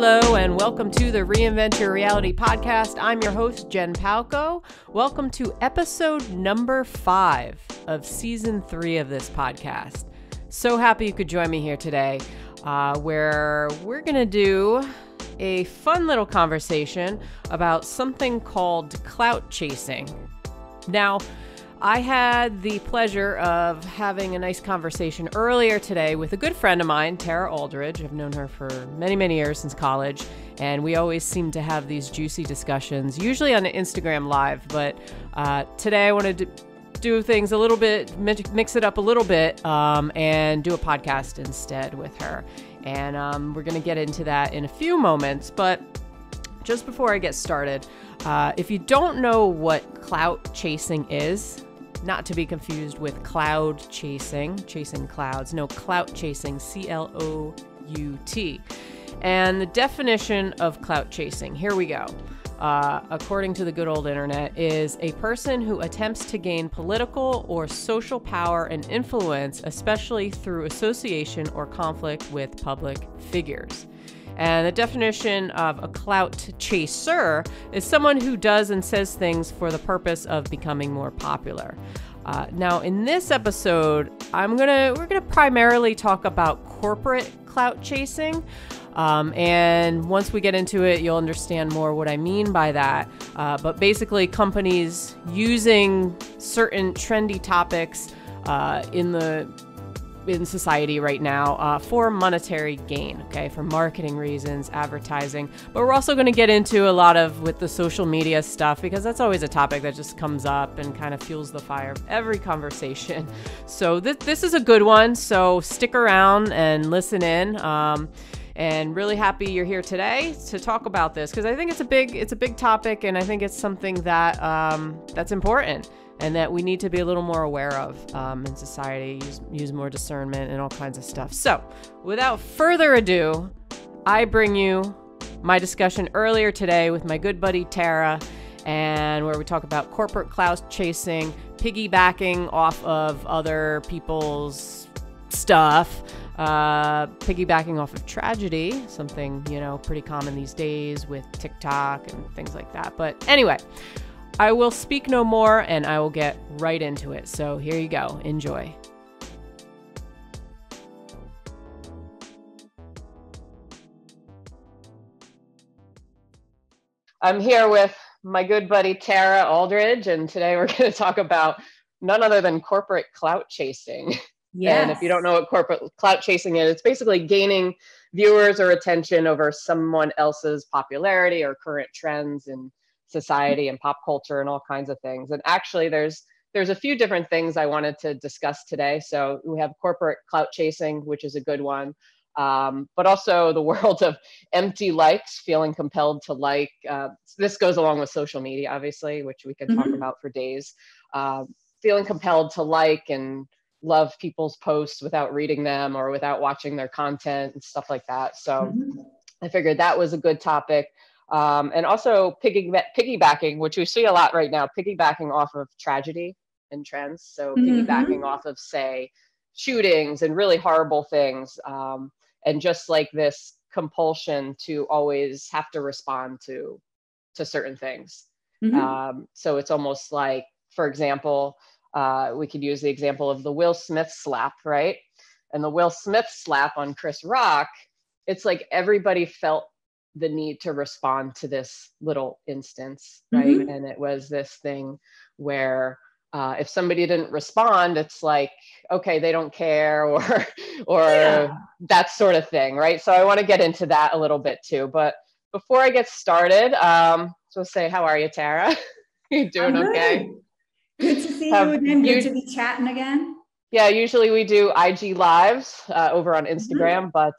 Hello, and welcome to the Reinvent Your Reality podcast. I'm your host, Jen Palco. Welcome to episode number 5 of season 3 of this podcast. So happy you could join me here today, where we're going to do a fun little conversation about something called clout chasing. Now, I had the pleasure of having a nice conversation earlier today with a good friend of mine, Tara Aldridge. I've known her for many, many years since college, and we always seem to have these juicy discussions, usually on Instagram Live, but today I wanted to do things a little bit, mix it up a little bit, and do a podcast instead with her. And we're going to get into that in a few moments, but just before I get started, if you don't know what clout chasing is, not to be confused with cloud chasing clouds. No, clout chasing, Clout. And the definition of clout chasing, here we go. According to the good old internet, is a person who attempts to gain political or social power and influence, especially through association or conflict with public figures. And the definition of a clout chaser is someone who does and says things for the purpose of becoming more popular. Now, in this episode, we're gonna primarily talk about corporate clout chasing. And once we get into it, you'll understand more what I mean by that. But basically, companies using certain trendy topics in society right now for monetary gain, okay, for marketing reasons, advertising. But we're also going to get into a lot of with the social media stuff, because that's always a topic that just comes up and kind of fuels the fire of every conversation. So this is a good one. So stick around and listen in. And really happy you're here today to talk about this, because I think it's a big topic, and I think it's something that that's important, and that we need to be a little more aware of in society, use more discernment and all kinds of stuff. So without further ado, I bring you my discussion earlier today with my good buddy Tara, and where we talk about corporate clout chasing, piggybacking off of other people's stuff, piggybacking off of tragedy, something, pretty common these days with TikTok and things like that. But anyway, I will speak no more, and I will get right into it. So here you go. Enjoy. I'm here with my good buddy Tara Aldridge, and today we're going to talk about none other than corporate clout chasing. Yes. And if you don't know what corporate clout chasing is, it's basically gaining viewers or attention over someone else's popularity or current trends in society and pop culture and all kinds of things. And actually there's a few different things I wanted to discuss today. So we have corporate clout chasing, which is a good one, but also the world of empty likes, feeling compelled to like. This goes along with social media, obviously, which we could talk about for days. Feeling compelled to like and love people's posts without reading them or without watching their content and stuff like that. So I figured that was a good topic. And also piggybacking, which we see a lot right now, piggybacking off of tragedy and trends. So piggybacking off of, say, shootings and really horrible things. And just like this compulsion to always have to respond to certain things. So it's almost like, for example, we could use the example of the Will Smith slap, right? And the Will Smith slap on Chris Rock, it's like everybody felt the need to respond to this little instance, right? And it was this thing where if somebody didn't respond, it's like, okay, they don't care, or that sort of thing, right? So I want to get into that a little bit too. But before I get started, so say, how are you, Tara? You doing okay? Good to see you again. Good to be chatting again. Yeah, usually we do IG lives over on Instagram, but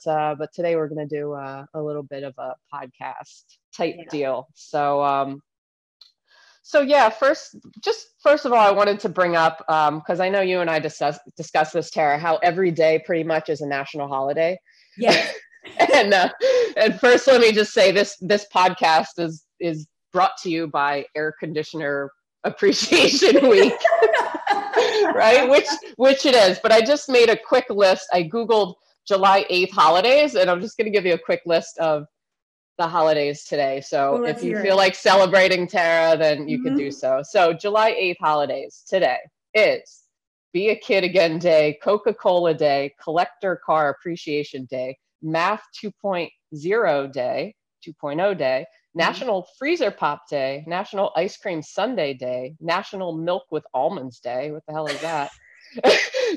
today we're going to do a little bit of a podcast type deal. So yeah, first of all, I wanted to bring up, because I know you and I discussed this, Tara, how every day pretty much is a national holiday. Yes. and first, let me just say this podcast is brought to you by Air Conditioner Appreciation Week. Right? Which it is. But I just made a quick list. I Googled July 8th holidays, and I'm just going to give you a quick list of the holidays today. So Well, if you feel like celebrating, Tara, then you can do so. So July 8th holidays today is Be a Kid Again Day, Coca-Cola Day, Collector Car Appreciation Day, Math 2.0 Day, 2.0 Day, National Freezer Pop Day, National Ice Cream Sundae Day, National Milk with Almonds Day. What the hell is that?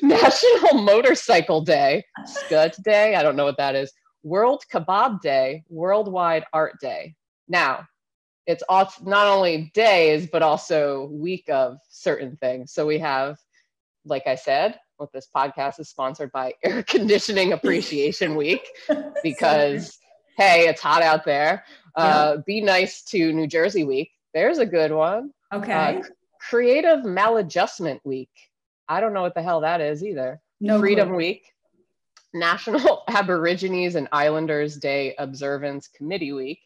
National Motorcycle Day, Scud Day. I don't know what that is. World Kebab Day, Worldwide Art Day. Now, it's not only days, but also week of certain things. So we have, like I said, what this podcast is sponsored by Air Conditioning Appreciation Week, because, hey, it's hot out there. Be Nice to New Jersey Week. There's a good one. Okay. Creative Maladjustment Week. I don't know what the hell that is either. No Freedom clue. Week. National Aborigines and Islanders Day Observance Committee Week.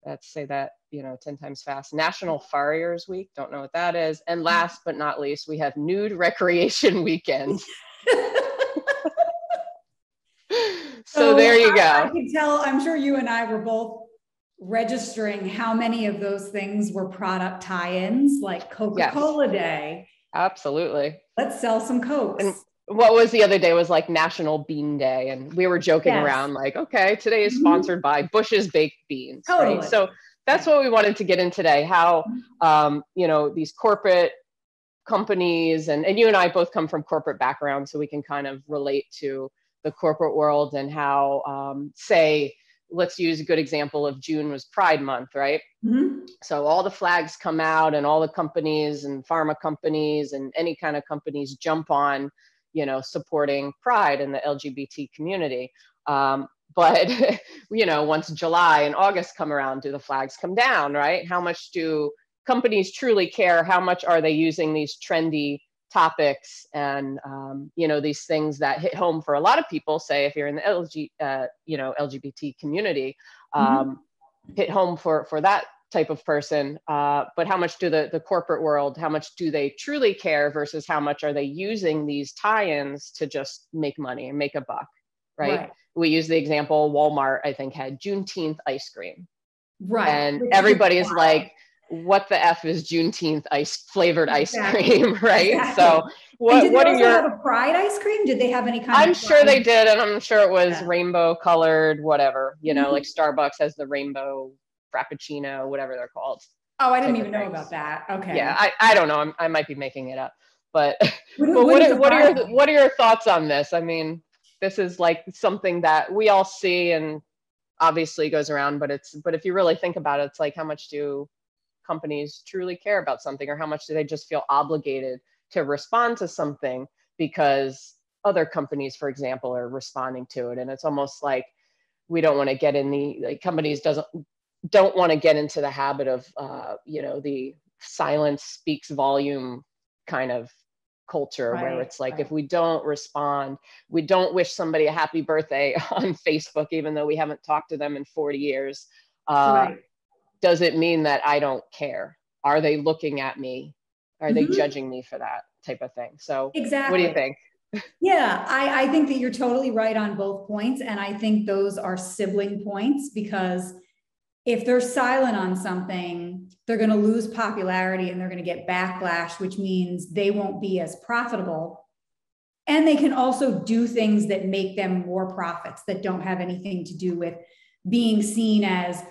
Let's say that, 10 times fast. National Farriers Week. Don't know what that is. And last but not least, we have Nude Recreation Weekend. So there you go. I can tell, I'm sure you and I were both registering how many of those things were product tie-ins, like Coca-Cola Day. Absolutely. Let's sell some Cokes. And what was the other day was like National Bean Day. And we were joking around like, okay, today is sponsored by Bush's Baked Beans. Totally. Right? So that's what we wanted to get in today, how, these corporate companies, and you and I both come from corporate backgrounds, so we can kind of relate to the corporate world and how, say, let's use a good example of June was Pride Month, right? Mm-hmm. So all the flags come out and all the companies and pharma companies and any kind of companies jump on, supporting Pride and the LGBT community. But, once July and August come around, do the flags come down, right? How much do companies truly care? How much are they using these trendy topics and, these things that hit home for a lot of people, say if you're in the LGBT community, hit home for that type of person. But how much do the corporate world, how much do they truly care versus how much are they using these tie-ins to just make money and make a buck, right? We use the example, Walmart, I think, had Juneteenth ice cream. Right. And everybody is like, what the F is Juneteenth flavored ice cream, right? Exactly. So what are your... have a Pride ice cream? Did they have any kind I'm of... sure they did, and I'm sure it was rainbow colored, whatever, like Starbucks has the rainbow Frappuccino, whatever they're called. Oh, I didn't even know about that. Okay. Yeah, I don't know. I might be making it up, but what are your thoughts on this? I mean, this is like something that we all see and obviously goes around, but if you really think about it, it's like, how much do companies truly care about something, or how much do they just feel obligated to respond to something because other companies, for example, are responding to it? And it's almost like we don't want to get in companies don't want to get into the habit of, the silence speaks volume kind of culture, where it's like, if we don't respond, we don't wish somebody a happy birthday on Facebook, even though we haven't talked to them in 40 years. Does it mean that I don't care? Are they looking at me? Are they judging me for that type of thing? So What do you think? Yeah, I think that you're totally right on both points. And I think those are sibling points, because if they're silent on something, they're going to lose popularity and they're going to get backlash, which means they won't be as profitable. And they can also do things that make them more profits that don't have anything to do with being seen as,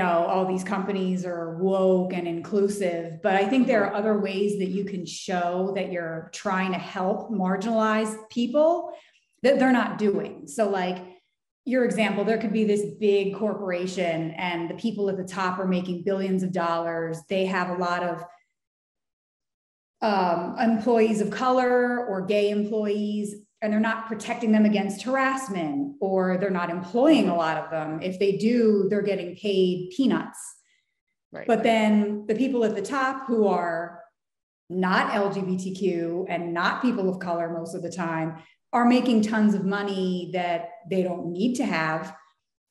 all these companies are woke and inclusive. But I think there are other ways that you can show that you're trying to help marginalized people that they're not doing. So like your example, there could be this big corporation and the people at the top are making billions of dollars. They have a lot of employees of color or gay employees, and they're not protecting them against harassment, or they're not employing a lot of them. If they do, they're getting paid peanuts. But then the people at the top who are not LGBTQ and not people of color most of the time are making tons of money that they don't need to have,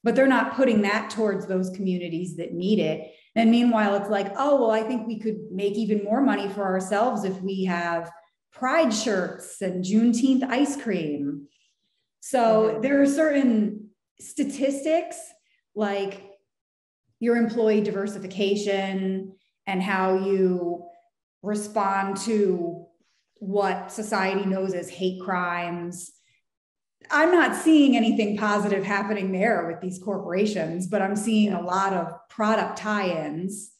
but they're not putting that towards those communities that need it. And meanwhile, it's like, oh, well, I think we could make even more money for ourselves if we have Pride shirts and Juneteenth ice cream. So there are certain statistics, like your employee diversification and how you respond to what society knows as hate crimes. I'm not seeing anything positive happening there with these corporations, but I'm seeing a lot of product tie-ins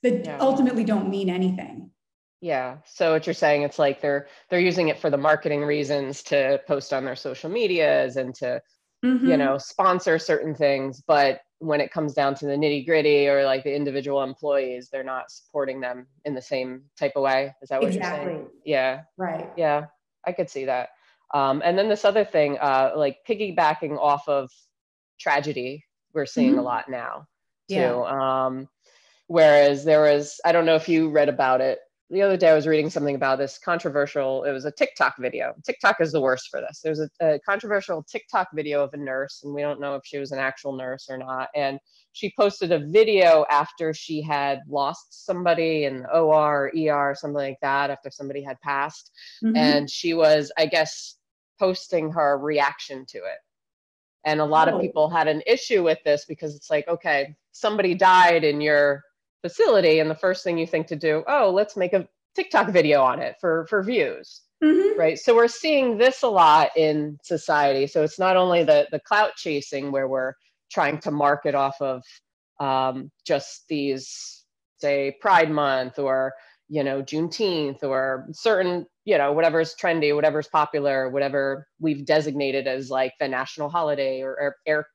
that ultimately don't mean anything. Yeah. So what you're saying, it's like they're using it for the marketing reasons to post on their social medias and to, you know, sponsor certain things. But when it comes down to the nitty gritty or like the individual employees, they're not supporting them in the same type of way. Is that what you're saying? Yeah. Right. Yeah. I could see that. And then this other thing, like piggybacking off of tragedy, we're seeing a lot now too. Whereas there was, I don't know if you read about it. The other day I was reading something about this controversial, it was a TikTok video. TikTok is the worst for this. There's a controversial TikTok video of a nurse, and we don't know if she was an actual nurse or not. And she posted a video after she had lost somebody in OR, ER, something like that, after somebody had passed. And she was, I guess, posting her reaction to it. And a lot of people had an issue with this because it's like, okay, somebody died in your facility, and the first thing you think to do, oh, let's make a TikTok video on it for views, right? So we're seeing this a lot in society. So it's not only the clout chasing where we're trying to market off of just these, say, Pride Month or, you know, Juneteenth or certain, you know, whatever's trendy, whatever's popular, whatever we've designated as like the national holiday or air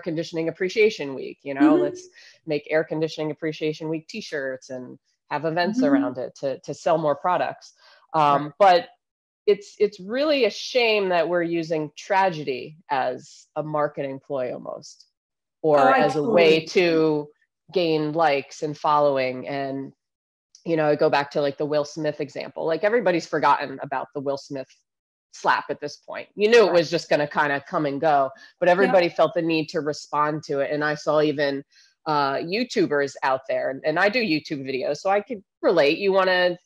conditioning appreciation week, you know, let's make air conditioning appreciation week t-shirts and have events around it to sell more products. But it's really a shame that we're using tragedy as a marketing ploy almost, or as a way to gain likes and following. And, you know, I go back to like the Will Smith example, like everybody's forgotten about the Will Smith slap at this point. You knew it was just going to kind of come and go, but everybody felt the need to respond to it. And I saw even YouTubers out there, and I do YouTube videos, so I could relate. You want to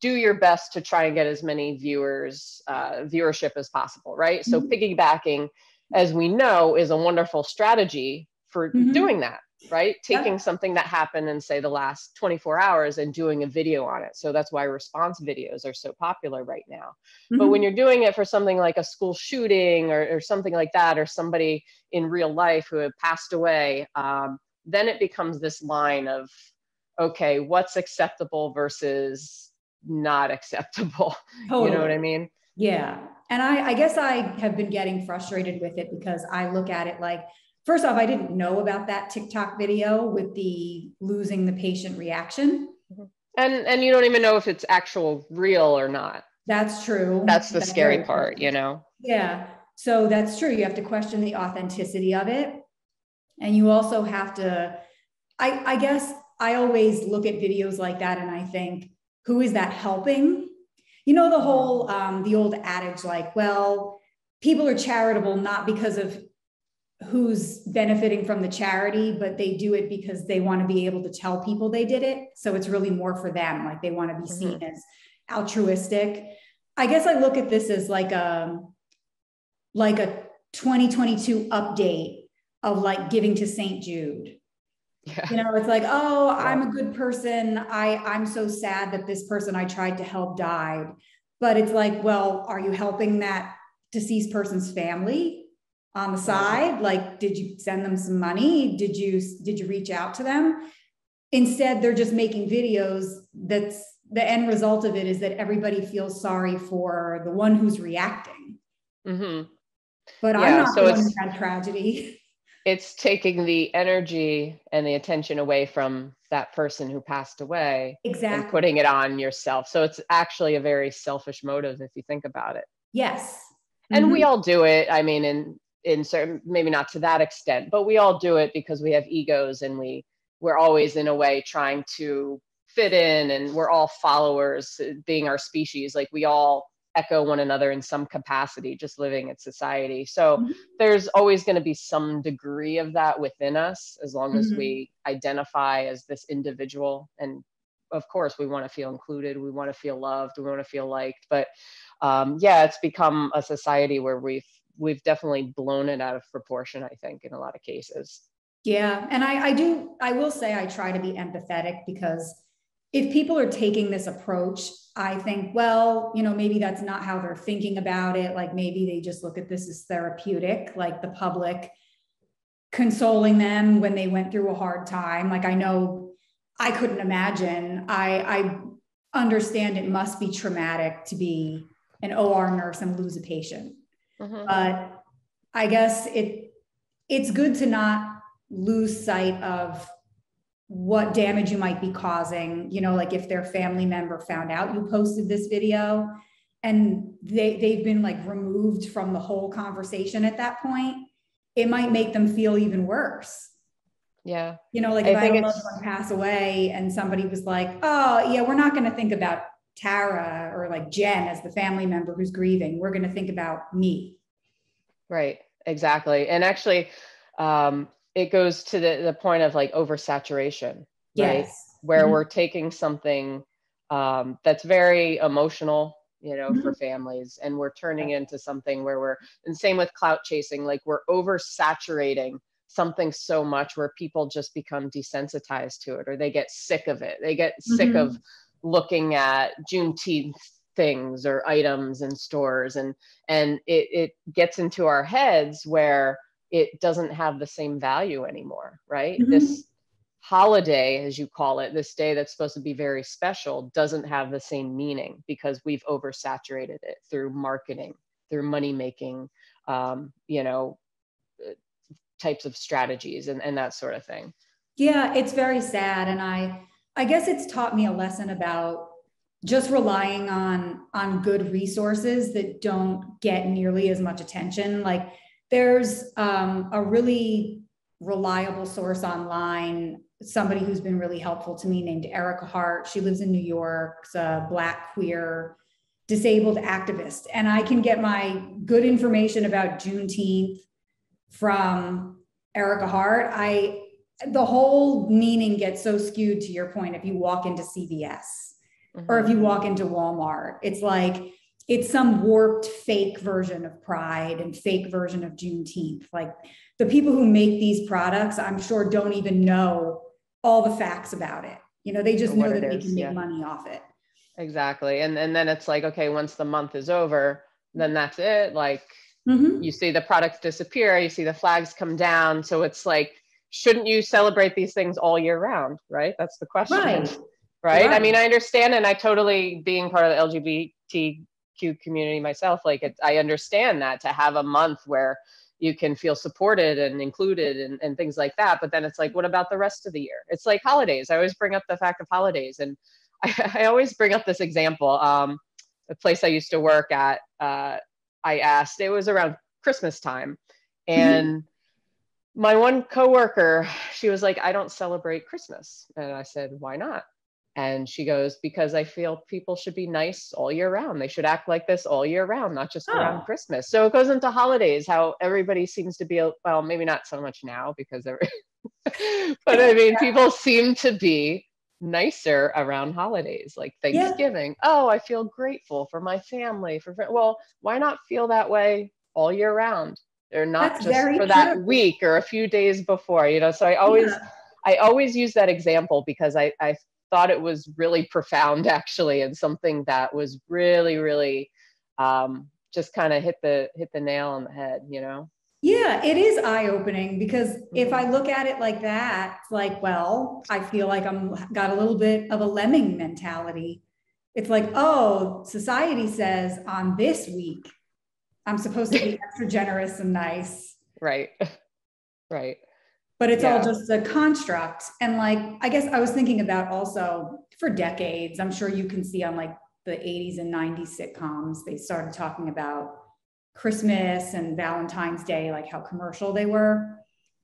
do your best to try and get as many viewership as possible, right? So piggybacking, as we know, is a wonderful strategy for doing that, right? Taking something that happened in, say, the last 24 hours and doing a video on it. So that's why response videos are so popular right now. But when you're doing it for something like a school shooting or something like that, or somebody in real life who had passed away, then it becomes this line of, okay, what's acceptable versus not acceptable? You know what I mean? Yeah. And I guess I have been getting frustrated with it because I look at it like, first off, I didn't know about that TikTok video with the losing the patient reaction. And you don't even know if it's actual real or not. That's true. That's the scary part, you know? Yeah. So that's true. You have to question the authenticity of it. And you also have to, I guess I always look at videos like that and I think, who is that helping? You know, the whole, the old adage, like, well, people are charitable not because of who's benefiting from the charity, but they do it because they want to be able to tell people they did it. So it's really more for them. Like they want to be seen as altruistic. I guess I look at this as like a 2022 update of like giving to St. Jude. Yeah. You know, it's like, oh, I'm a good person. I'm so sad that this person I tried to help died. But it's like, well, are you helping that deceased person's family on the side? Like, did you send them some money? Did you reach out to them? Instead, they're just making videos. That's the end result of it, is that everybody feels sorry for the one who's reacting. But I'm not the one who had tragedy. It's taking the energy and the attention away from that person who passed away and putting it on yourself. So it's actually a very selfish motive if you think about it. Yes. And we all do it. I mean, in certain, maybe not to that extent, but we all do it because we have egos and we're always in a way trying to fit in, and we're all followers, being our species. Like we all echo one another in some capacity, just living in society. So there's always going to be some degree of that within us, as long as we identify as this individual. And of course, we want to feel included. We want to feel loved. We want to feel liked. But it's become a society where we've definitely blown it out of proportion, I think, in a lot of cases. Yeah. And I will say I try to be empathetic, because if people are taking this approach, I think, well, maybe that's not how they're thinking about it. Like maybe they just look at this as therapeutic, like the public consoling them when they went through a hard time. Like I know I couldn't imagine. I understand it must be traumatic to be an OR nurse and lose a patient. Mm-hmm. But I guess it's good to not lose sight of what damage you might be causing. Like if their family member found out you posted this video and they've been like removed from the whole conversation at that point, it might make them feel even worse. Yeah. Like if I had a loved one pass away and somebody was like, oh yeah, we're not going to think about Tara or like Jen as the family member who's grieving. We're going to think about me. Right. Exactly. And actually, it goes to the point of like oversaturation, right? Yes. Where Mm-hmm. we're taking something that's very emotional, Mm-hmm. for families, and we're turning into something where and same with clout chasing, like we're oversaturating something so much where people just become desensitized to it, or they get sick of it. They get sick Mm-hmm. of looking at Juneteenth things or items in stores, and it gets into our heads where it doesn't have the same value anymore, right? Mm-hmm. This holiday, as you call it, this day that's supposed to be very special, doesn't have the same meaning because we've oversaturated it through marketing, through money making, types of strategies and that sort of thing. Yeah, it's very sad. And I guess it's taught me a lesson about just relying on good resources that don't get nearly as much attention. Like there's a really reliable source online, somebody who's been really helpful to me, named Erica Hart. She lives in New York, she's a Black, queer, disabled activist. And I can get my good information about Juneteenth from Erica Hart. The whole meaning gets so skewed, to your point, if you walk into CVS mm-hmm. or if you walk into Walmart. It's like, it's some warped fake version of Pride and fake version of Juneteenth. Like the people who make these products, I'm sure, don't even know all the facts about it. They just know that they can make money off it. Exactly. And then it's like, okay, once the month is over, then that's it. Like mm-hmm. you see the products disappear, you see the flags come down. So it's like, shouldn't you celebrate these things all year round? Right? That's the question. Right? I mean, I understand, and I totally, being part of the LGBTQ community myself, like I understand that, to have a month where you can feel supported and included and things like that. But then it's like, what about the rest of the year? It's like holidays. I always bring up the fact of holidays. And I always bring up this example. The place I used to work at, I asked, it was around Christmas time. And mm-hmm. my one coworker, she was like, I don't celebrate Christmas. And I said, why not? And she goes, because I feel people should be nice all year round. They should act like this all year round, not just around Christmas. So it goes into holidays, how everybody seems to be, well, maybe not so much now because but I mean, people seem to be nicer around holidays, like Thanksgiving. Yeah. Oh, I feel grateful for my family. Well, why not feel that way all year round? Or not just for that week or a few days before, So I always use that example because I thought it was really profound, actually, and something that was really, really just kind of hit the nail on the head, Yeah, it is eye-opening because if I look at it like that, it's like, well, I feel like got a little bit of a lemming mentality. It's like, oh, society says on this week, I'm supposed to be extra generous and nice. Right. Right. But it's all just a construct. And like, I guess I was thinking about also for decades, I'm sure you can see on like the 80s and 90s sitcoms, they started talking about Christmas and Valentine's Day, like how commercial they were.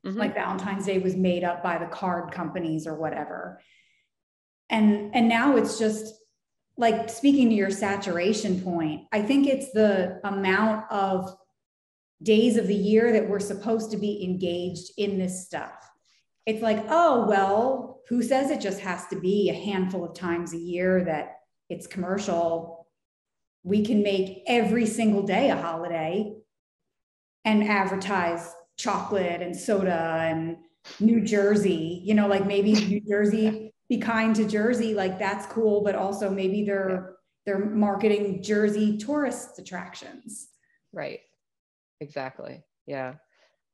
Mm-hmm. Like Valentine's Day was made up by the card companies or whatever. And now it's just like, speaking to your saturation point, I think it's the amount of days of the year that we're supposed to be engaged in this stuff. It's like, oh, well, who says it just has to be a handful of times a year that it's commercial? We can make every single day a holiday and advertise chocolate and soda and New Jersey, you know, like maybe New Jersey, be kind to Jersey, like that's cool, but also maybe they're marketing Jersey tourist attractions. Right. Exactly. Yeah.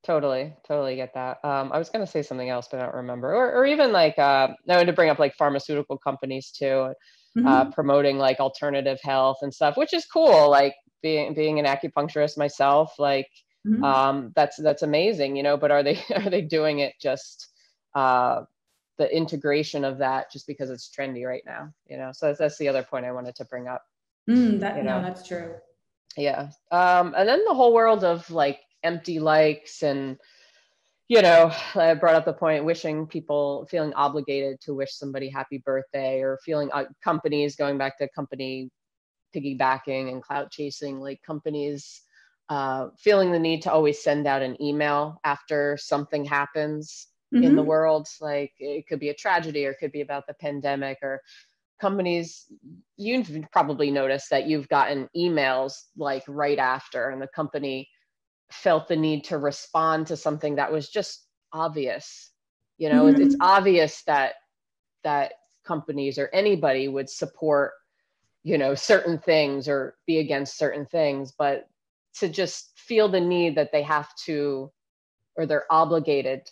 Totally get that. I was going to say something else, but I don't remember. Or even like, I wanted to bring up like pharmaceutical companies too, promoting like alternative health and stuff, which is cool. Like being an acupuncturist myself, like, that's amazing, you know, but are they doing it just, the integration of that just because it's trendy right now, you know? So that's the other point I wanted to bring up. No, that's true. Yeah. And then the whole world of like empty likes and, you know, I brought up the point, feeling obligated to wish somebody happy birthday, or feeling companies, going back to company piggybacking and clout chasing, like companies feeling the need to always send out an email after something happens in the world. Like it could be a tragedy, or it could be about the pandemic, or companies, you've probably noticed that you've gotten emails like right after, and the company felt the need to respond to something that was just obvious. You know, it's obvious that companies or anybody would support, you know, certain things or be against certain things, but to just feel the need that they have to, or they're obligated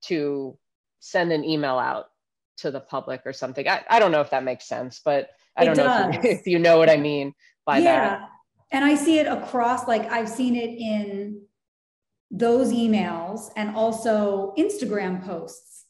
to send an email out to the public or something. I don't know if that makes sense, but I don't know if you know what I mean by that. And I see it across, like I've seen it in those emails and also Instagram posts.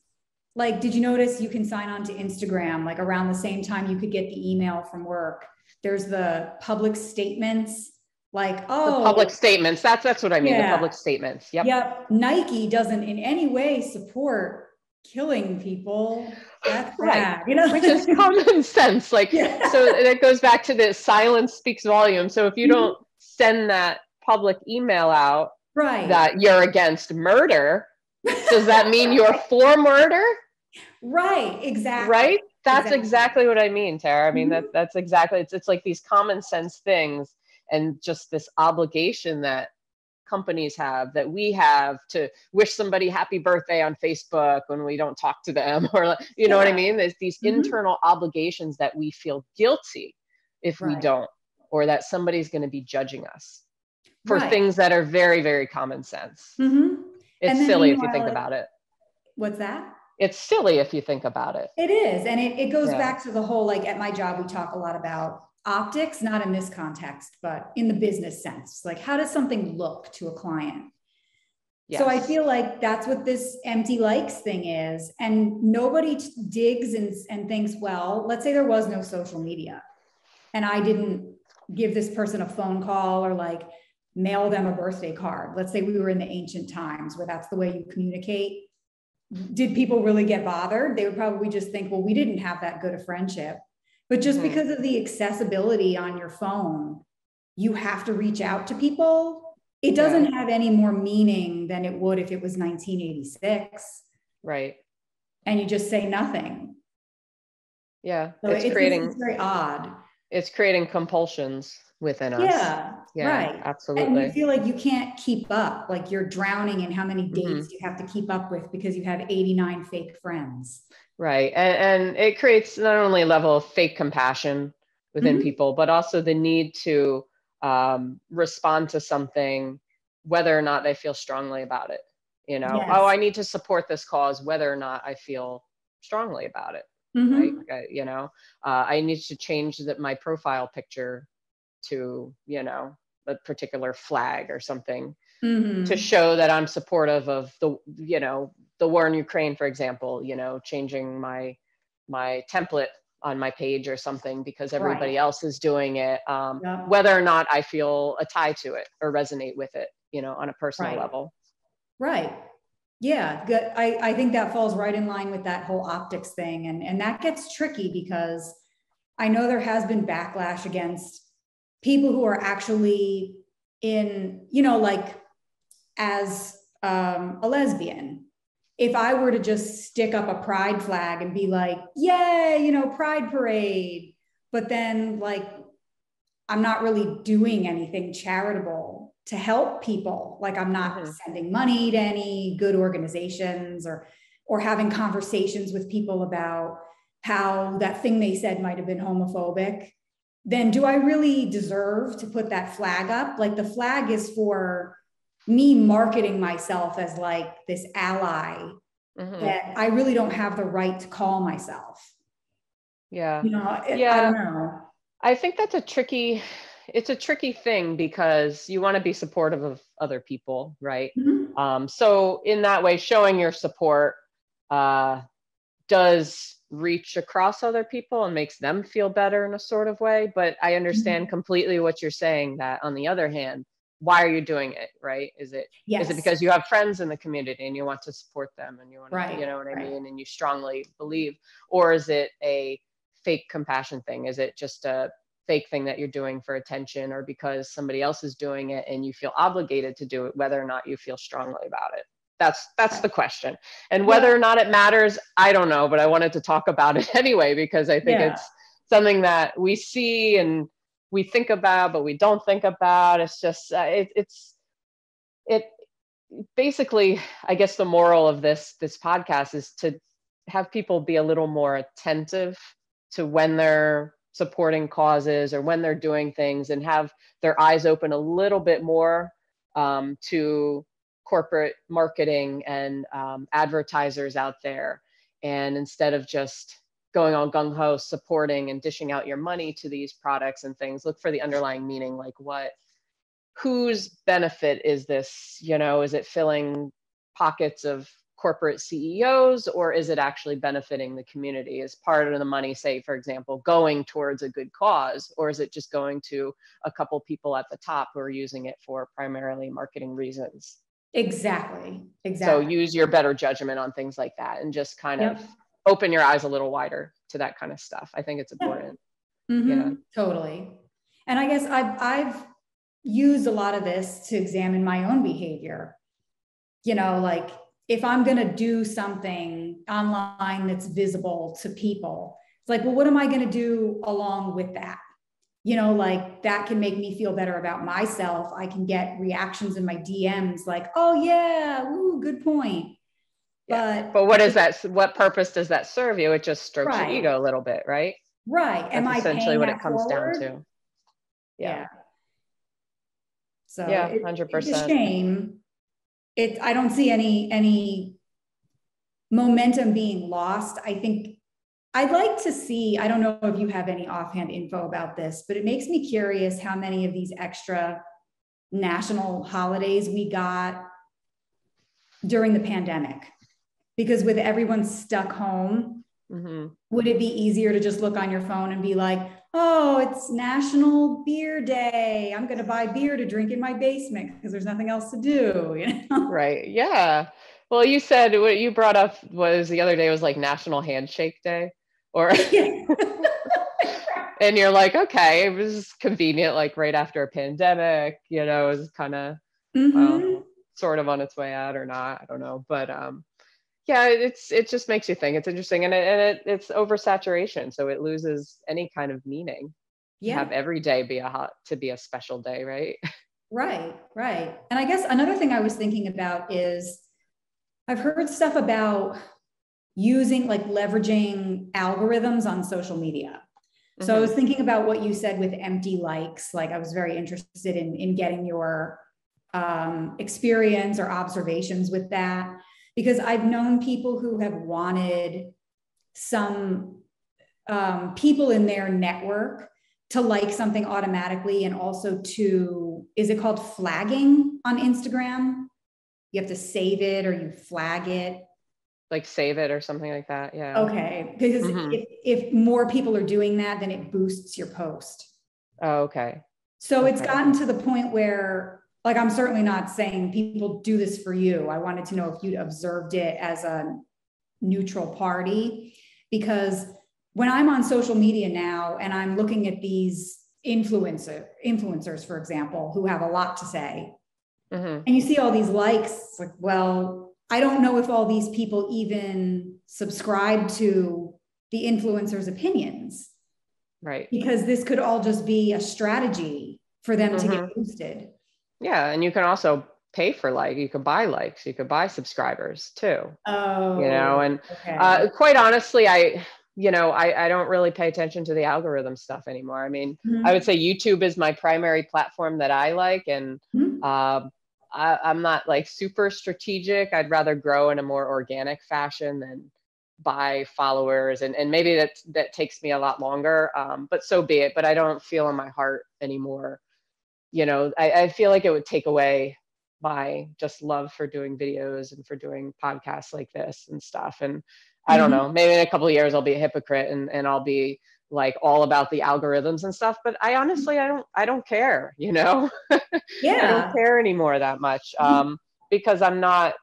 Like, did you notice you can sign on to Instagram, like around the same time you could get the email from work? There's the public statements, like, oh, the public statements. That's what I mean. The public statements. Yep. Nike doesn't in any way support killing people. That's bad, you know, which is common sense. Like, so it goes back to the silence speaks volumes. So if you don't send that public email out, that you're against murder, does that mean you're for murder? Right. Exactly. Right. That's exactly what I mean, Tara. I mean, that's exactly, it's like these common sense things, and just this obligation that companies have, that we have, to wish somebody happy birthday on Facebook when we don't talk to them, or, you know what I mean? There's these internal obligations that we feel guilty if we don't, or that somebody's going to be judging us for things that are very, very common sense. It's silly if you think about it. What's that? It's silly if you think about it. It is. And it goes back to the whole, like at my job, we talk a lot about optics, not in this context, but in the business sense. Like, how does something look to a client? So I feel like that's what this empty likes thing is. And nobody digs and thinks, well, let's say there was no social media and I didn't give this person a phone call or like mail them a birthday card. Let's say we were in the ancient times where that's the way you communicate. Did people really get bothered? They would probably just think, well, we didn't have that good a friendship. But just because of the accessibility on your phone, you have to reach out to people. It doesn't have any more meaning than it would if it was 1986. Right. And you just say nothing. Yeah. So it's very odd. It's creating compulsions within us. Yeah, right. Absolutely. And you feel like you can't keep up, like you're drowning in how many dates you have to keep up with because you have 89 fake friends. Right. And it creates not only a level of fake compassion within people, but also the need to respond to something, whether or not they feel strongly about it. You know, oh, I need to support this cause, whether or not I feel strongly about it. Right. You know, I need to change my profile picture to, you know, a particular flag or something to show that I'm supportive of the, you know, the war in Ukraine, for example, you know, changing my template on my page or something because everybody else is doing it, whether or not I feel a tie to it or resonate with it, you know, on a personal level. Right. Yeah, good. I think that falls right in line with that whole optics thing. And that gets tricky because I know there has been backlash against people who are actually in, you know, like as a lesbian. If I were to just stick up a pride flag and be like, yay, you know, pride parade, but then like, I'm not really doing anything charitable, to help people. Like I'm not sending money to any good organizations or having conversations with people about how that thing they said might have been homophobic, then do I really deserve to put that flag up? Like the flag is for me marketing myself as like this ally that I really don't have the right to call myself. Yeah. You know, I don't know. I think that's it's a tricky thing because you want to be supportive of other people, right? So in that way, showing your support does reach across other people and makes them feel better in a sort of way. But I understand completely what you're saying, that on the other hand, why are you doing it, right? Is it because you have friends in the community and you want to support them and you want to, you know what I mean? And you strongly believe, or is it a fake compassion thing? Is it just a fake thing that you're doing for attention, or because somebody else is doing it and you feel obligated to do it, whether or not you feel strongly about it? That's the question. And whether or not it matters, I don't know, but I wanted to talk about it anyway, because I think it's something that we see and we think about, but we don't think about. It's just, it basically, I guess the moral of this podcast is to have people be a little more attentive to when they're supporting causes or when they're doing things, and have their eyes open a little bit more to corporate marketing and advertisers out there. And instead of just going on gung-ho supporting and dishing out your money to these products and things, look for the underlying meaning, like whose benefit is this? You know, is it filling pockets of corporate CEOs, or is it actually benefiting the community? Is part of the money, say, for example, going towards a good cause, or is it just going to a couple people at the top who are using it for primarily marketing reasons? Exactly. So use your better judgment on things like that, and just kind of open your eyes a little wider to that kind of stuff. I think it's important. Totally. And I guess I've used a lot of this to examine my own behavior. You know, like if I'm going to do something online that's visible to people, it's like, well, what am I going to do along with that? You know, like that can make me feel better about myself. I can get reactions in my DMs like, oh yeah, ooh, good point. But what is that? What purpose does that serve you? It just strokes your ego a little bit, right? Right. Am I essentially what it comes down to? Yeah. So 100%. It's a shame. I don't see any momentum being lost. I think I'd like to see, I don't know if you have any offhand info about this, but it makes me curious how many of these extra national holidays we got during the pandemic. Because with everyone stuck home, would it be easier to just look on your phone and be like, oh, it's National Beer Day. I'm going to buy beer to drink in my basement because there's nothing else to do, you know? Right. Yeah. Well, you said what you brought up was the other day was like National Handshake Day, or and you're like, okay, it was convenient, like right after a pandemic, you know, it was kind of sort of on its way out or not, I don't know, but yeah, it just makes you think. It's interesting, and it's oversaturation, so it loses any kind of meaning. To have every day be a special day, right? Right. And I guess another thing I was thinking about is I've heard stuff about using, like leveraging algorithms on social media. So I was thinking about what you said with empty likes. Like I was very interested in getting your experience or observations with that, because I've known people who have wanted some people in their network to like something automatically, and also to, is it called flagging on Instagram? You have to save it or you flag it. Like save it or something like that. Yeah. Okay. Because if more people are doing that, then it boosts your post. Oh, okay. So it's gotten to the point where, like, I'm certainly not saying people do this for you. I wanted to know if you'd observed it as a neutral party, because when I'm on social media now and I'm looking at these influencers, for example, who have a lot to say, and you see all these likes, it's like, well, I don't know if all these people even subscribe to the influencers' opinions. Right. Because this could all just be a strategy for them to get boosted. Yeah, and you can also pay for you could buy likes, you could buy subscribers too. Oh, And okay. quite honestly, I don't really pay attention to the algorithm stuff anymore. I mean, I would say YouTube is my primary platform that I like, and I'm not like super strategic. I'd rather grow in a more organic fashion than buy followers, and maybe that takes me a lot longer, but so be it. But I don't feel in my heart anymore. I feel like it would take away my just love for doing videos and for doing podcasts like this and stuff. And I don't know, maybe in a couple of years I'll be a hypocrite and I'll be like all about the algorithms and stuff, but I honestly, I don't care, I don't Yeah. care anymore that much, because I'm not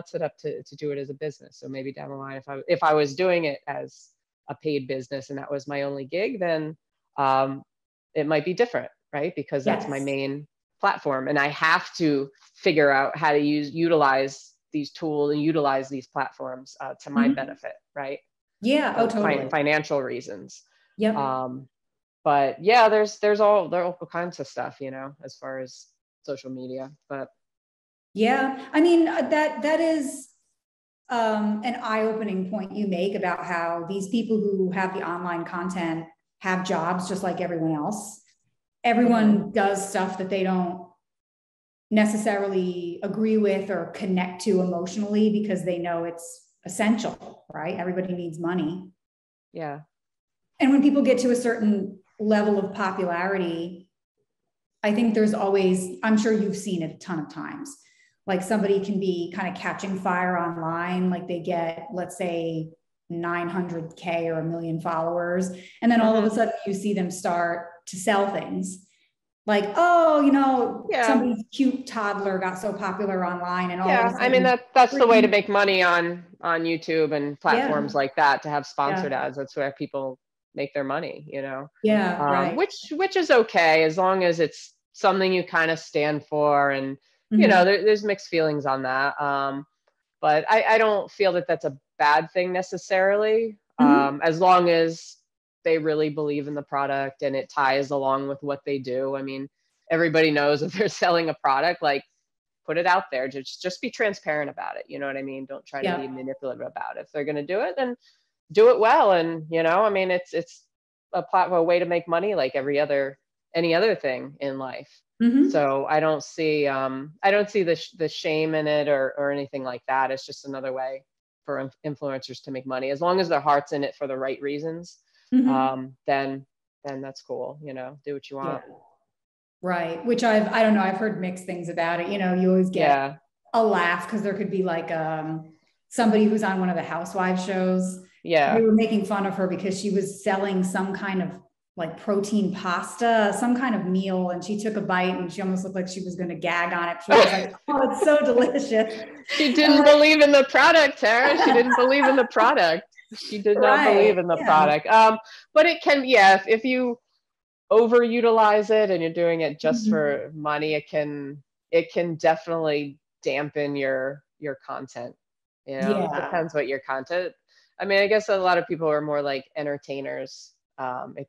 set up to do it as a business. So maybe down the line, if I was doing it as a paid business and that was my only gig, then it might be different, right? Because that's my Yes. main platform, and I have to figure out how to utilize these tools and utilize these platforms to my benefit, right? Yeah. Oh, totally. Financial reasons. Yep. But yeah, there are all kinds of stuff, as far as social media. But yeah, I mean, that is an eye-opening point you make about how these people who have the online content have jobs just like everyone else. Everyone does stuff that they don't necessarily agree with or connect to emotionally because they know it's essential, right? Everybody needs money. Yeah. And when people get to a certain level of popularity, I think there's always, I'm sure you've seen it a ton of times, like somebody can be kind of catching fire online, like they get, let's say, 900K or 1 million followers. And then all of a sudden you see them start to sell things. Like, oh, somebody's cute toddler got so popular online, and all of a sudden, I mean, that's the way to make money on YouTube and platforms like that, to have sponsored ads. That's where people make their money, Yeah, right. Which is okay, as long as it's something you kind of stand for, and there's mixed feelings on that. But I don't feel that that's a bad thing necessarily, as long as they really believe in the product and it ties along with what they do. I mean, everybody knows if they're selling a product, like, put it out there. Just be transparent about it. You know what I mean? Don't try to be manipulative about it. If they're going to do it, then do it well. And, I mean, it's a way to make money like any other thing in life. So I don't see the shame in it or anything like that. It's just another way for influencers to make money, as long as their heart's in it for the right reasons. Then that's cool. Do what you want. Yeah. Right. Which I don't know. I've heard mixed things about it. You always get a laugh because there could be like somebody who's on one of the housewives shows. Yeah. They were making fun of her because she was selling some kind of like protein pasta, some kind of meal. And she took a bite and she almost looked like she was going to gag on it. She was like, oh, it's so delicious. She didn't believe in the product, Tara. She didn't believe in the product. She did not believe in the product. But it can, if you overutilize it and you're doing it just for money, it can definitely dampen your content. It depends what your content. I mean, I guess a lot of people are more like entertainers. It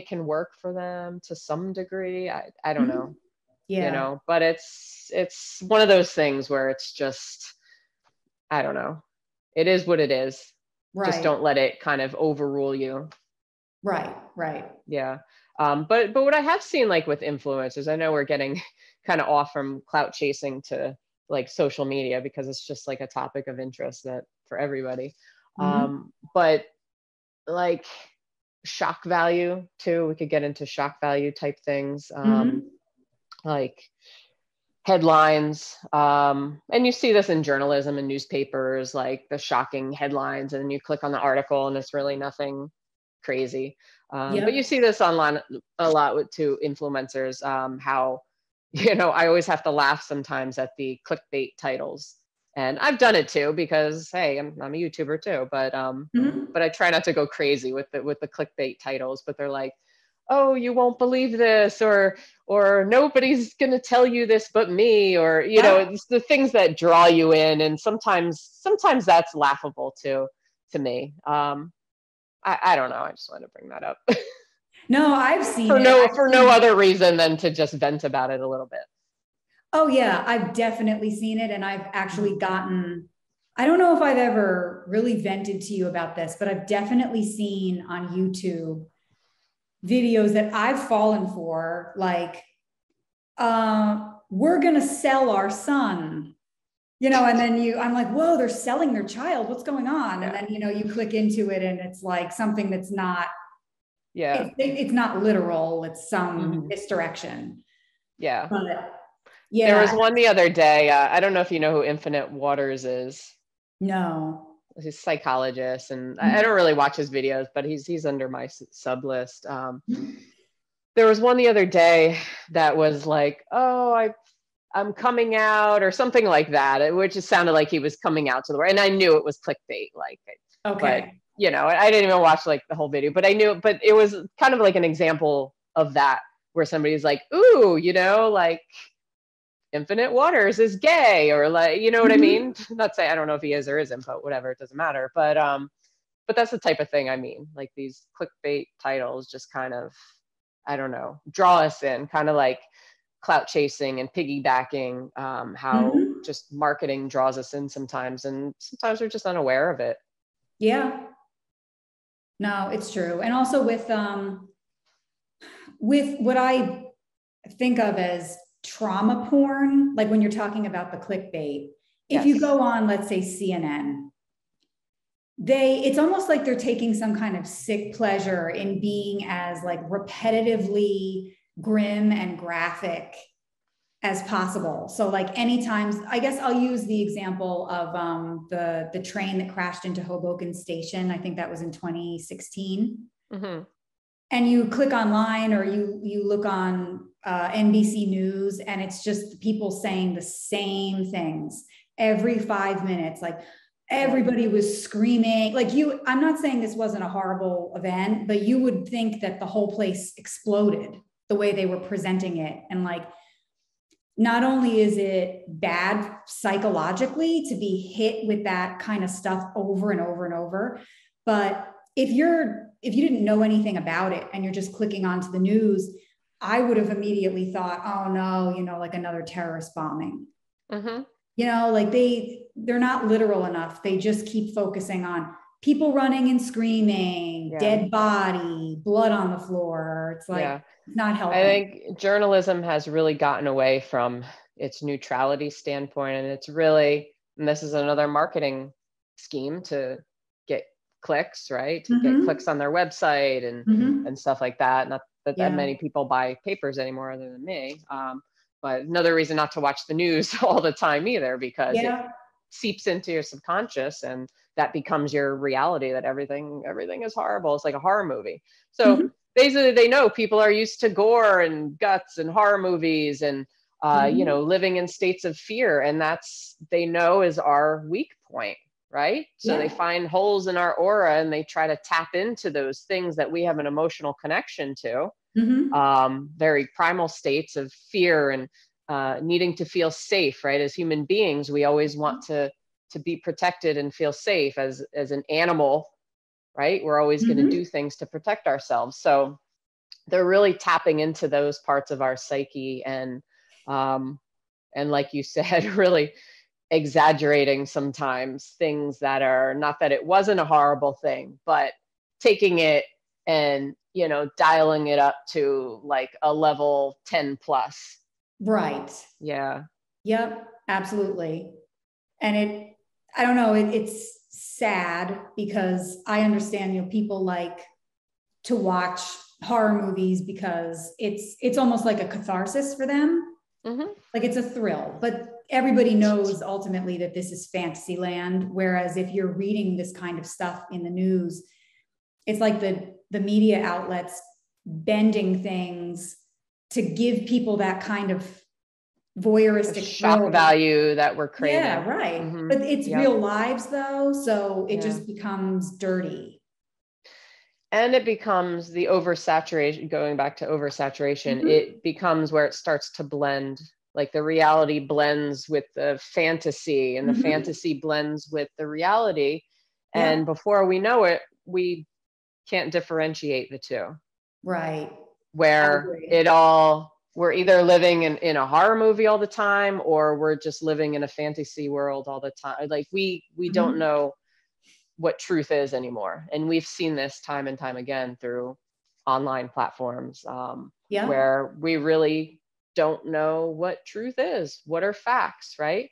can work for them to some degree. I don't know. But it's one of those things where it's just, I don't know. It is what it is. Right. Just don't let it kind of overrule you. Right. Yeah. But what I have seen, like with influencers, I know we're getting kind of off from clout chasing to like social media because it's just like a topic of interest that for everybody. But like shock value too, we could get into shock value type things, like headlines. And you see this in journalism and newspapers, like the shocking headlines, and then you click on the article and it's really nothing crazy. But you see this online a lot with influencers, how, I always have to laugh sometimes at the clickbait titles. And I've done it too, because hey, I'm a YouTuber too, but I try not to go crazy with the clickbait titles. But they're like, oh, you won't believe this, or nobody's gonna tell you this but me, or it's the things that draw you in, and sometimes that's laughable too to me. I don't know. I just wanted to bring that up. No, I've seen for it. for no other reason than to just vent about it a little bit. Oh yeah, I've definitely seen it. And I've actually gotten, I don't know if I've ever really vented to you about this, but I've definitely seen on YouTube videos that I've fallen for, like, we're going to sell our son, and then I'm like, whoa, they're selling their child. What's going on? Yeah. And then, you click into it and it's like something that's not, yeah, it's not literal. It's some misdirection. Yeah. But yeah. There was one the other day. I don't know if you know who Infinite Waters is. No. He's a psychologist, and I don't really watch his videos, but he's under my sub list. There was one the other day that was like, oh, I'm coming out or something like that, which just sounded like he was coming out to the world. And I knew it was clickbait, like, Okay. But, I didn't even watch like the whole video, but I knew, but it was kind of like an example of that, where somebody's like, ooh, like Infinite Waters is gay, or like, you know what I mean? Not say, I don't know if he is or isn't, but whatever, it doesn't matter. But that's the type of thing I mean, like these clickbait titles just kind of, I don't know, draw us in, kind of like clout chasing and piggybacking, how just marketing draws us in sometimes, and sometimes we're just unaware of it. Yeah. No, it's true. And also with what I think of as trauma porn, like when you're talking about the clickbait, if you go on, let's say CNN, it's almost like they're taking some kind of sick pleasure in being as like repetitively grim and graphic as possible. So like anytime, I guess I'll use the example of the train that crashed into Hoboken Station. I think that was in 2016. And you click online or you look on NBC News, and it's just people saying the same things every 5 minutes. Like everybody was screaming. Like I'm not saying this wasn't a horrible event, but you would think that the whole place exploded the way they were presenting it. And like, not only is it bad psychologically to be hit with that kind of stuff over and over and over, but if you didn't know anything about it and you're just clicking onto the news, I would have immediately thought, oh no, like another terrorist bombing. Like they're not literal enough. They just keep focusing on people running and screaming, dead body, blood on the floor. It's like, it's not helping. I think journalism has really gotten away from its neutrality standpoint, and it's really, and this is another marketing scheme to get clicks, right? To get clicks on their website and stuff like that. Not that many people buy papers anymore other than me. But another reason not to watch the news all the time either, because it seeps into your subconscious, and that becomes your reality, that everything is horrible. It's like a horror movie. So basically they know people are used to gore and guts and horror movies and, living in states of fear. And they know is our weak point, right? So they find holes in our aura and they try to tap into those things that we have an emotional connection to, very primal states of fear and needing to feel safe, right? As human beings, we always want to be protected and feel safe. As an animal, right? We're always going to do things to protect ourselves. So they're really tapping into those parts of our psyche, and like you said, really exaggerating sometimes things that are not that it wasn't a horrible thing, but taking it and, dialing it up to like a level 10 plus. Right. Yeah. Yep, absolutely. And I don't know, it's sad because I understand, people like to watch horror movies because it's almost like a catharsis for them. Like it's a thrill, but everybody knows ultimately that this is fantasy land. Whereas if you're reading this kind of stuff in the news, it's like the media outlets bending things to give people that kind of voyeuristic shock value that we're craving. Yeah, right. But it's real lives though, so it just becomes dirty. And it becomes the oversaturation, going back to oversaturation, it becomes where it starts to blend, like the reality blends with the fantasy, and the fantasy blends with the reality. And before we know it, we can't differentiate the two. Right. where we're either living in a horror movie all the time, or we're just living in a fantasy world all the time. Like we don't know what truth is anymore. And we've seen this time and time again through online platforms, where we really don't know what truth is. What are facts, right?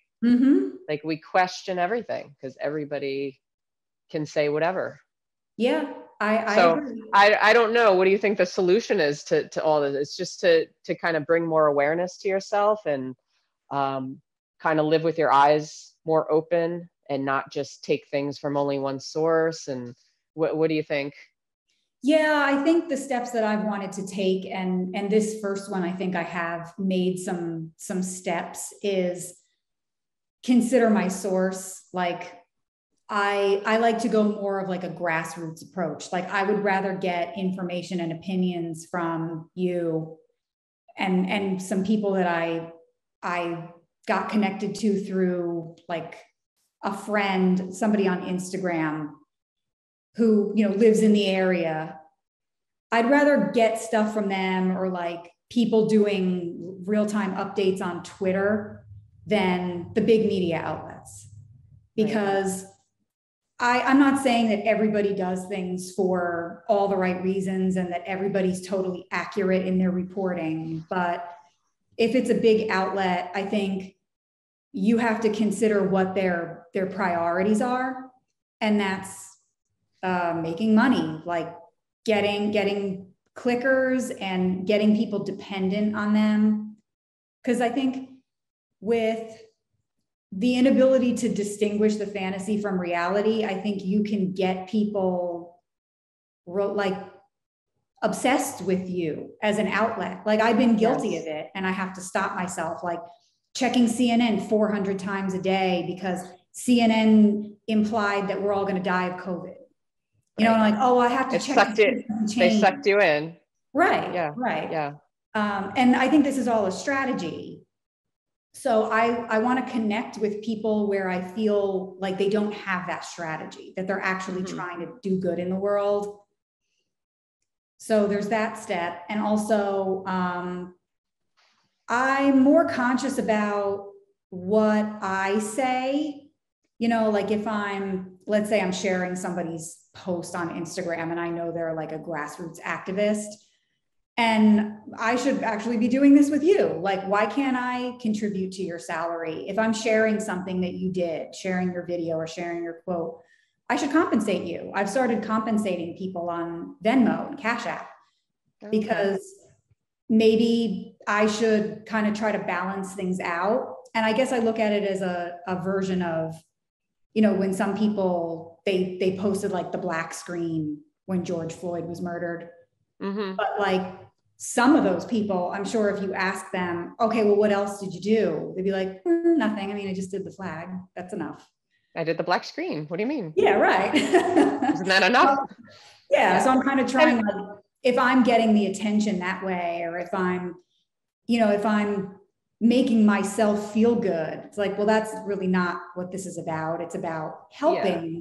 Like we question everything because everybody can say whatever. Yeah, I so agree. I don't know. What do you think the solution is to all of this? It's just to kind of bring more awareness to yourself and kind of live with your eyes more open and not just take things from only one source. And what do you think? Yeah, I think the steps that I've wanted to take, and this first one, I think I have made some steps, is consider my source. Like I like to go more of like a grassroots approach. Like I would rather get information and opinions from you and some people that I got connected to through like a friend, somebody on Instagram who, you know, lives in the area. I'd rather get stuff from them, or like people doing real-time updates on Twitter, than the big media outlets. Because I'm not saying that everybody does things for all the right reasons and that everybody's totally accurate in their reporting. But if it's a big outlet, I think you have to consider what their priorities are. And that's making money, like getting clickers and getting people dependent on them. Because I think with the inability to distinguish the fantasy from reality, I think you can get people like obsessed with you as an outlet. Like I've been guilty of it, and I have to stop myself, like checking CNN 400 times a day because CNN implied that we're all going to die of COVID. You know, and like, oh, I have to check. They sucked you in. Right. Yeah. Right. Yeah. And I think this is all a strategy. So I want to connect with people where I feel like they don't have that strategy, that they're actually trying to do good in the world. So there's that step. And also, I'm more conscious about what I say. You know, like if let's say I'm sharing somebody's post on Instagram and I know they're like a grassroots activist, and I should actually be doing this with you. Like, why can't I contribute to your salary? If I'm sharing something that you did, sharing your video or sharing your quote, I should compensate you. I've started compensating people on Venmo and Cash App because maybe I should kind of try to balance things out. And I guess I look at it as a version of, you know, when some people, they posted like the black screen when George Floyd was murdered. But like some of those people, I'm sure if you ask them, okay, well, what else did you do? They'd be like, nothing. I mean, I just did the flag. That's enough. I did the black screen. What do you mean? Yeah, right. Isn't that enough? Well, yeah. So I'm kind of trying, like, if I'm getting the attention that way, or if I'm, you know, if I'm making myself feel good, it's like, well, that's really not what this is about. It's about helping. Yeah.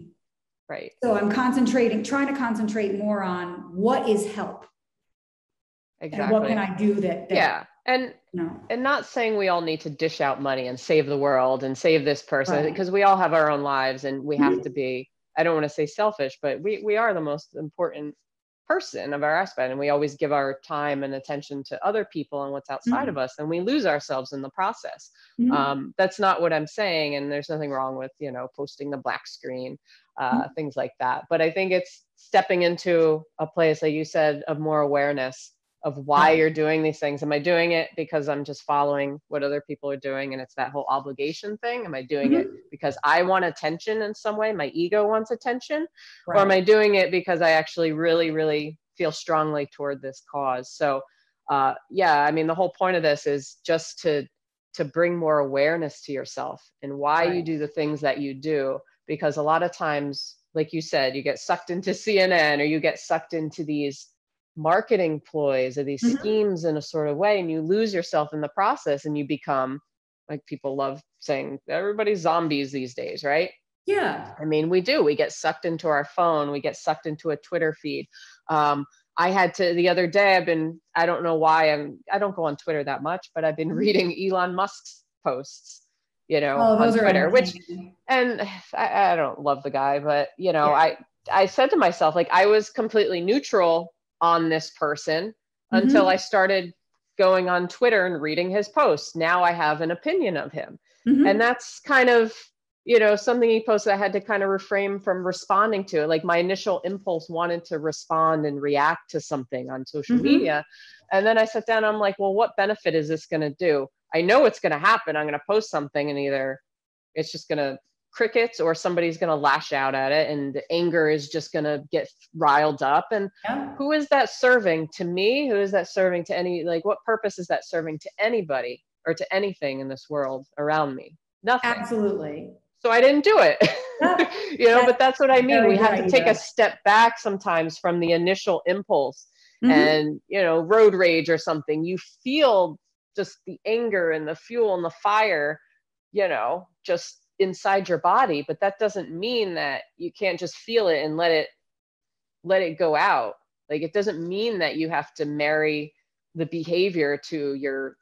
Right. So I'm trying to concentrate more on what is help. Exactly. And what can I do that yeah. And and not saying we all need to dish out money and save the world and save this person, because we all have our own lives and we have to be, I don't want to say selfish, but we are the most important person of our aspect, and we always give our time and attention to other people and what's outside of us, and we lose ourselves in the process. That's not what I'm saying, and there's nothing wrong with, you know, posting the black screen, things like that. But I think it's stepping into a place, like you said, of more awareness of why you're doing these things. Am I doing it because I'm just following what other people are doing and it's that whole obligation thing? Am I doing it because I want attention in some way? My ego wants attention. Or am I doing it because I actually really, really feel strongly toward this cause? So yeah, I mean, the whole point of this is just to bring more awareness to yourself and why you do the things that you do. Because a lot of times, like you said, you get sucked into CNN, or you get sucked into these marketing ploys or these schemes in a sort of way, and you lose yourself in the process, and you become, like people love saying, everybody's zombies these days, right? Yeah. I mean, we get sucked into our phone, we get sucked into a Twitter feed. I had to, the other day, I don't know why I don't go on Twitter that much, but I've been reading Elon Musk's posts, Oh, on those are Twitter, entertaining. and I don't love the guy, but, Yeah. I said to myself, like, I was completely neutral on this person until I Mm-hmm. started going on Twitter and reading his posts. Now I have an opinion of him. And Mm-hmm. that's kind of, something he posted. I had to kind of refrain from responding to it. Like, my initial impulse wanted to respond and react to something on social Mm-hmm. media. And then I sat down, I'm like, well, what benefit is this going to do? I know it's going to happen. I'm going to post something and either it's just going to crickets or somebody's going to lash out at it, and the anger is just going to get riled up. And Yeah. who is that serving to me? Who is that serving to any, like, what purpose is that serving to anybody or to anything in this world around me? Nothing. Absolutely. So I didn't do it. Yeah. But that's what I A mean. very We good have to take a idea. step back sometimes from the initial impulse. Mm-hmm. And, road rage or something, you feel just the anger and the fuel and the fire, just inside your body. But that doesn't mean that you can't just feel it and let it go out. Like, it doesn't mean that you have to marry the behavior to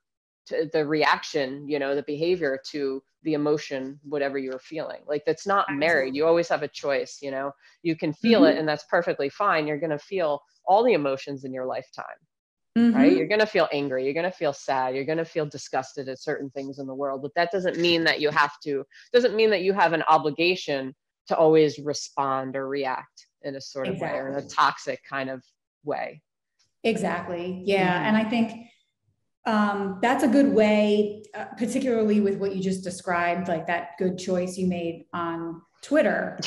the reaction, the behavior to the emotion, whatever you're feeling. Like, that's not married. You Absolutely. always have a choice. You can feel it, Mm-hmm. and that's perfectly fine. You're going to feel all the emotions in your lifetime, right? You're Mm-hmm. going to feel angry. You're going to feel sad. You're going to feel disgusted at certain things in the world. But that doesn't mean that doesn't mean that you have an obligation to always respond or react in a sort of way, or in a Exactly. toxic kind of way. Exactly. Yeah. Mm-hmm. And I think that's a good way, particularly with what you just described, like that good choice you made on Twitter.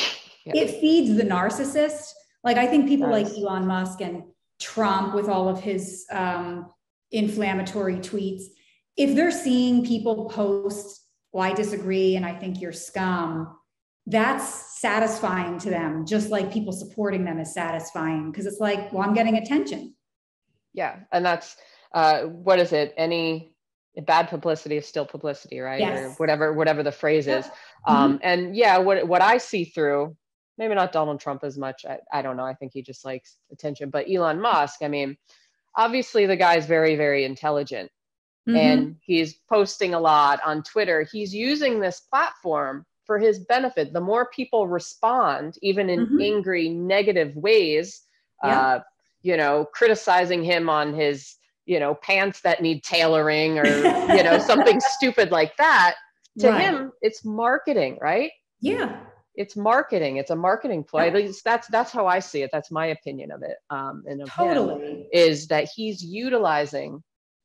Yeah, It feeds the narcissist. Like, I think it people like does. Elon Musk and Trump, with all of his inflammatory tweets, if they're seeing people post, well, I disagree and I think you're scum, that's satisfying to them, just like people supporting them is satisfying, because it's like, well, I'm getting attention. Yeah, and that's what is it? Any bad publicity is still publicity, right? Or Yes. whatever the phrase is. Yep. Mm-hmm. And yeah, what I see through, maybe not Donald Trump as much. I don't know. I think he just likes attention. But Elon Musk, I mean, obviously the guy's very, very intelligent, Mm-hmm. and he's posting a lot on Twitter. He's using this platform for his benefit. The more people respond, even in Mm-hmm. angry, negative ways, Yep. uh, criticizing him on his, pants that need tailoring, or, something stupid like that, to Right. him, it's marketing, right? Yeah. It's marketing. It's a marketing play. At Yep. least that's how I see it. That's my opinion of it, and of him, Totally. is that he's utilizing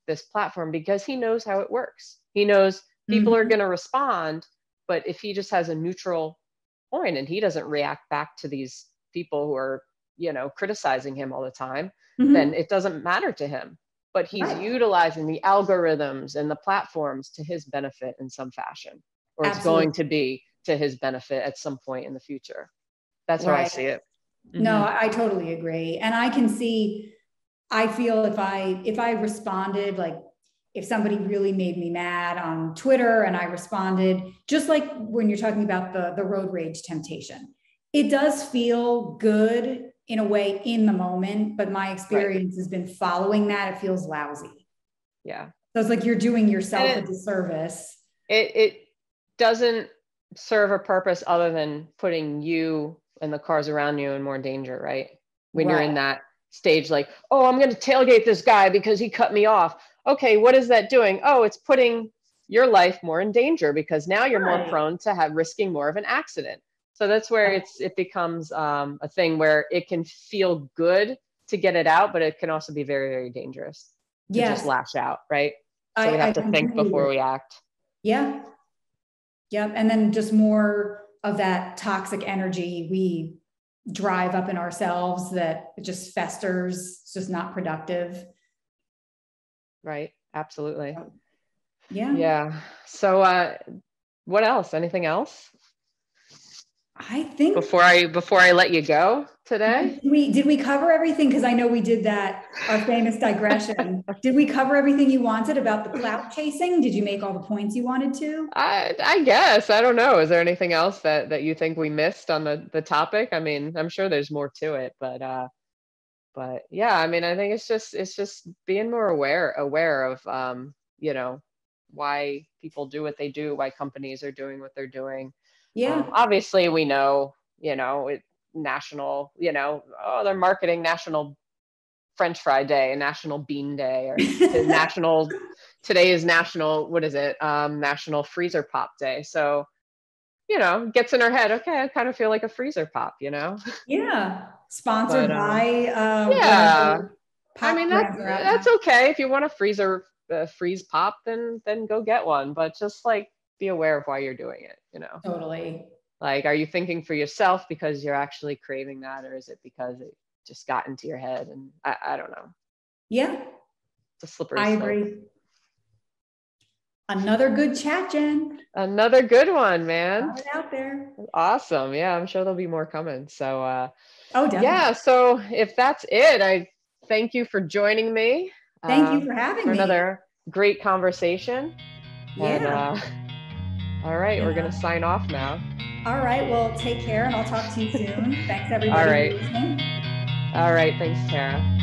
this platform because he knows how it works. He knows people are Mm-hmm. going to respond, but if he just has a neutral point and he doesn't react back to these people who are, criticizing him all the time, then Mm-hmm. it doesn't matter to him. But he's Right. utilizing the algorithms and the platforms to his benefit in some fashion, or it's going to Absolutely. be to his benefit at some point in the future. That's how I Right. see it. No, Mm-hmm. I totally agree. And I can see, I feel if I responded, like if somebody really made me mad on Twitter and I responded, just like when you're talking about the road rage temptation, it does feel good in a way in the moment, but my Right. experience has been following that, it feels lousy. Yeah. So it's like you're doing And yourself a disservice. it doesn't serve a purpose other than putting you and the cars around you in more danger, right? When you're in Right. that stage, like, oh, I'm going to tailgate this guy because he cut me off. Okay, what is that doing? Oh, it's putting your life more in danger because now you're more Right. prone to risking more of an accident. So that's where it becomes a thing where it can feel good to get it out, but it can also be very, very dangerous to just Yes. lash out, right? So we have I to think completely before agree. we act. Yeah. Yep. And then just more of that toxic energy we drive up in ourselves that it just festers. It's just not productive. Right. Absolutely. Yeah. Yeah. So what else? Anything else I think before I let you go today? did we cover everything? Because I know we did that, our famous digression. Did we cover everything you wanted about the clout chasing? Did you make all the points you wanted to? I guess. I don't know. Is there anything else that you think we missed on the topic? I mean, I'm sure there's more to it, but But yeah, I mean, I think it's just being more aware of, you know, why people do what they do, why companies are doing what they're doing. Yeah. Obviously we know, you know, national, you know, oh, they're marketing National French Fry Day and National Bean Day, or today is National, what is it? National Freezer Pop Day. So, you know, gets in our head, okay, I kind of feel like a freezer pop, you know? Yeah. Sponsored by yeah, whatever I pop mean, brands are out that's now. okay. If you want a freeze pop, then go get one. But just like be aware of why you're doing it, you know? Totally. Like, are you thinking for yourself because you're actually craving that, or is it because it just got into your head? And I don't know. Yeah. It's a slippery I slope. agree. Another good chat, Jen. Another good one, man. Got it out there. Awesome. Yeah, I'm sure there'll be more coming. So Definitely. yeah, so if that's it, I thank you for joining me. Thank you for having me. Another great conversation. Yeah. And all right, we're gonna sign off now. All right. Well, take care, and I'll talk to you soon. Thanks, everybody, All right. for listening. All right. Thanks, Tara.